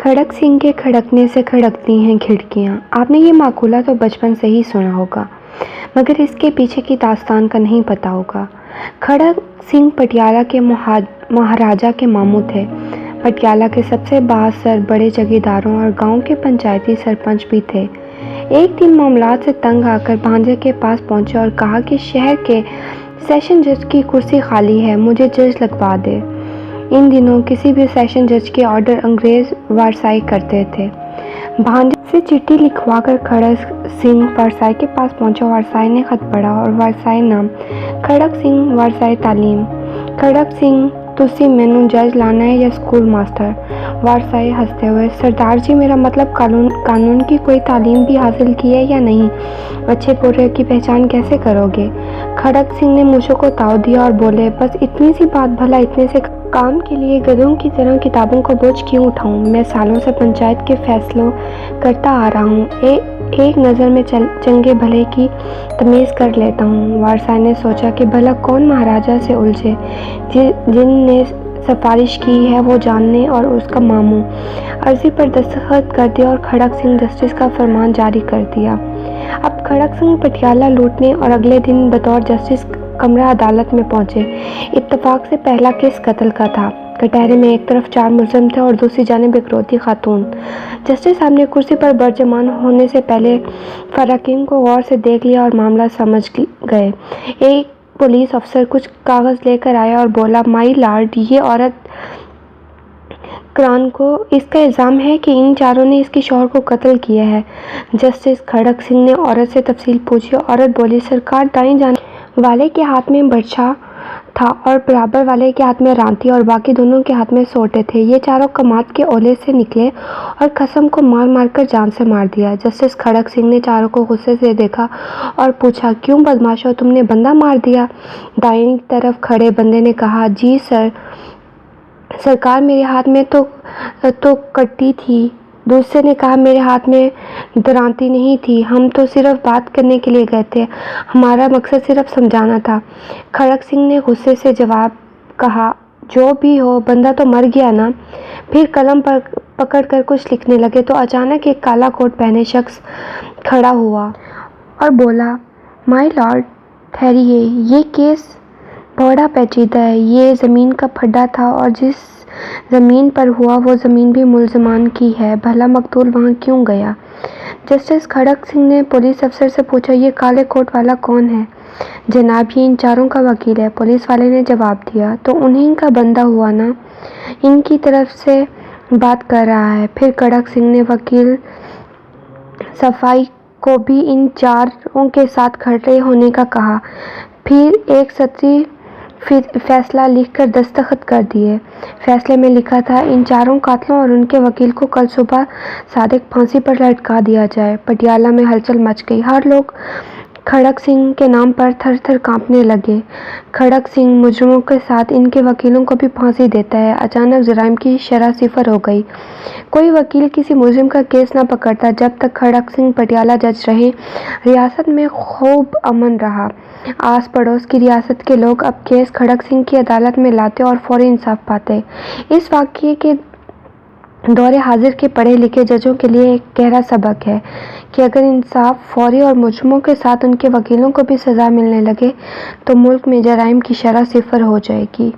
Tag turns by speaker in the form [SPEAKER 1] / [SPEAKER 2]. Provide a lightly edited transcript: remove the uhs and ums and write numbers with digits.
[SPEAKER 1] खड़क सिंह के खड़कने से खड़कती हैं खिड़कियाँ। आपने ये माकूला तो बचपन से ही सुना होगा, मगर इसके पीछे की दास्तान का नहीं पता होगा। खड़क सिंह पटियाला के महाराजा के मामू थे। पटियाला के सबसे बासर बड़े जगीरदारों और गांव के पंचायती सरपंच भी थे। एक दिन मामलात से तंग आकर भांजे के पास पहुंचे और कहा कि शहर के सेशन जज की कुर्सी खाली है, मुझे जज लगवा दे। इन दिनों किसी भी सेशन जज के ऑर्डर अंग्रेज वारसाई करते थे। भांजे से चिट्ठी लिखवाकर खड़क सिंह वारसाई के पास पहुंचा। वारसाई ने खत पढ़ा और वारसाई नाम खड़क सिंह वारसाई तालीम। खड़क सिंह तुसी मैनू जज लाना है या स्कूल मास्टर? वारसाई हंसते हुए, सरदार जी मेरा मतलब कानून की कोई तालीम भी हासिल की है या नहीं? अच्छे बुरे की पहचान कैसे करोगे? खड़क सिंह ने मुझे को ताव दिया और बोले, बस इतनी सी बात, भला इतने से काम के लिए गधों की तरह किताबों का बोझ क्यों उठाऊं? मैं सालों से पंचायत के फैसलों करता आ रहा हूँ। एक नज़र में चंगे भले की तमीज़ कर लेता हूँ। वारसाई ने सोचा कि भला कौन महाराजा से उलझे, जिनने सिफारिश की है वो जानने और उसका मामू। अर्जी पर दस्तखत कर दिया और खड़क सिंह जस्टिस का फरमान जारी कर दिया। अब खड़क सिंह पटियाला लूटने और अगले दिन बतौर जस्टिस कमरा अदालत में पहुंचे। इत्तेफाक से पहला केस कत्ल का था। कटहरे में एक तरफ 4 मुलजिम थे और दूसरी जानिब एक रोती खातून। जस्टिस साहब ने कुर्सी पर बर्जमान होने से पहले फराकीन को गौर से देख लिया और मामला समझ गए। एक पुलिस अफसर कुछ कागज लेकर आया और बोला, माई लॉर्ड, ये औरत क्रान को इसका इल्ज़ाम है कि इन चारों ने इसके शौहर को कत्ल किया है। जस्टिस खड़क सिंह ने औरत से तफसील पूछी। औरत बोली, सरकार, दाईं जानिब वाले के हाथ में बर्छा था और बराबर वाले के हाथ में रांती और बाकी दोनों के हाथ में सोटे थे। ये चारों कमात के ओले से निकले और कसम को मार मार कर जान से मार दिया। जस्टिस खड़क सिंह ने चारों को गुस्से से देखा और पूछा, क्यों बदमाशो, तुमने बंदा मार दिया? दाईं तरफ खड़े बंदे ने कहा, जी सरकार, मेरे हाथ में तो कट्टी थी। दूसरे ने कहा, मेरे हाथ में दरांती नहीं थी, हम तो सिर्फ बात करने के लिए गए थे, हमारा मकसद सिर्फ समझाना था। खड़क सिंह ने गुस्से से जवाब कहा, जो भी हो, बंदा तो मर गया ना। फिर कलम पर पकड़ कर कुछ लिखने लगे तो अचानक एक काला कोट पहने शख्स खड़ा हुआ और बोला, माय लॉर्ड, ठहरिए, ये केस बड़ा पेचीदा है। ये ज़मीन का फड्डा था और जिस ज़मीन पर हुआ वो ज़मीन भी मुलजमान की है। भला मकतूल वहाँ क्यों गया? जस्टिस खड़क सिंह ने पुलिस अफसर से पूछा, ये काले कोट वाला कौन है? जनाब, ये इन चारों का वकील है। पुलिस वाले ने जवाब दिया, तो उन्हीं का बंदा हुआ ना, इनकी तरफ से बात कर रहा है। फिर खड़क सिंह ने वकील सफाई को भी इन चारों के साथ खड़े होने का कहा। फिर एक सत्री फैसला लिखकर दस्तखत कर दिए। फैसले में लिखा था, इन चारों कातलों और उनके वकील को कल सुबह सादिक फांसी पर लटका दिया जाए। पटियाला में हलचल मच गई। हर लोग खड़क सिंह के नाम पर थर थर कांपने लगे। खड़क सिंह मुजरिमों के साथ इनके वकीलों को भी फांसी देता है। अचानक जराइम की शरह सिफर हो गई। कोई वकील किसी मुजरिम का केस न पकड़ता। जब तक खड़क सिंह पटियाला जज रहे, रियासत में खूब अमन रहा। आस पड़ोस की रियासत के लोग अब केस खड़क सिंह की अदालत में लाते और फौरी इंसाफ पाते। इस वाक़ये के दौरे हाजिर के पढ़े लिखे जजों के लिए एक गहरा सबक है कि अगर इंसाफ फौरी और मुजरिमों के साथ उनके वकीलों को भी सज़ा मिलने लगे तो मुल्क में जराइम की शरह सिफर हो जाएगी।